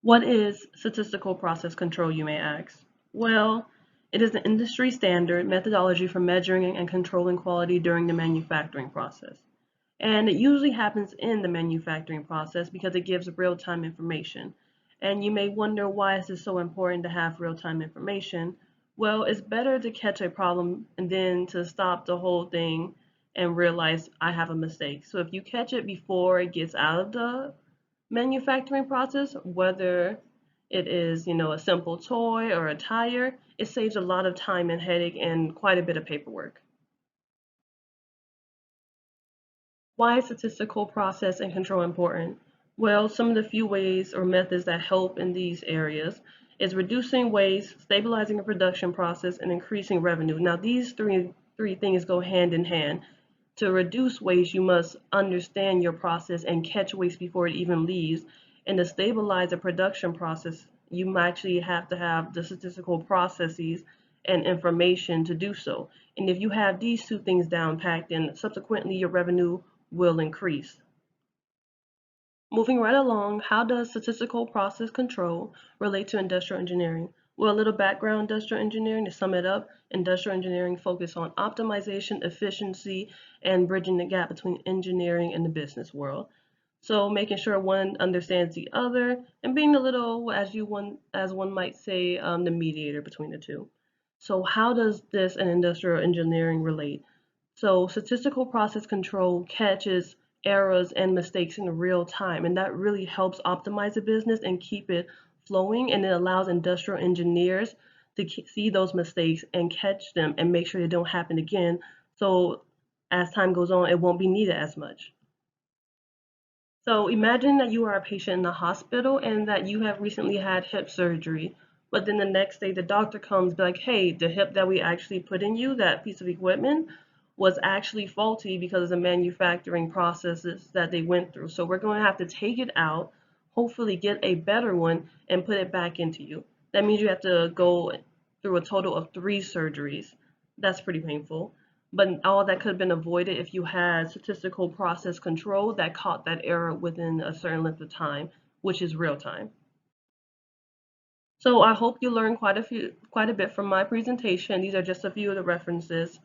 What is statistical process control, you may ask? Well, it is an industry standard methodology for measuring and controlling quality during the manufacturing process. And it usually happens in the manufacturing process because it gives real-time information. And you may wonder, why is it so important to have real-time information? Well, it's better to catch a problem and then to stop the whole thing and realize I have a mistake. So if you catch it before it gets out of the manufacturing process, whether it is, a simple toy or a tire, it saves a lot of time and headache and quite a bit of paperwork. Why is statistical process and control important? Well, some of the few ways or methods that help in these areas is reducing waste, stabilizing the production process, and increasing revenue. Now, these three things go hand in hand. To reduce waste, you must understand your process and catch waste before it even leaves. And to stabilize the production process, you actually have to have the statistical processes and information to do so. And if you have these two things down packed, then subsequently your revenue will increase. Moving right along, how does statistical process control relate to industrial engineering? Well, a little background: industrial engineering, to sum it up, industrial engineering focuses on optimization, efficiency, and bridging the gap between engineering and the business world. So making sure one understands the other and being a little, as one might say, the mediator between the two. So how does this and industrial engineering relate? So statistical process control catches errors and mistakes in real time, and that really helps optimize the business and keep it flowing, and it allows industrial engineers to see those mistakes and catch them and make sure they don't happen again. So as time goes on, it won't be needed as much. So imagine that you are a patient in the hospital and that you have recently had hip surgery, but then the next day the doctor comes like, hey, the hip that we actually put in you, that piece of equipment, was actually faulty because of the manufacturing processes that they went through. So we're going to have to take it out, hopefully get a better one, and put it back into you. That means you have to go through a total of 3 surgeries. That's pretty painful. But all that could have been avoided if you had statistical process control that caught that error within a certain length of time, which is real time. So I hope you learned quite a bit from my presentation. These are just a few of the references.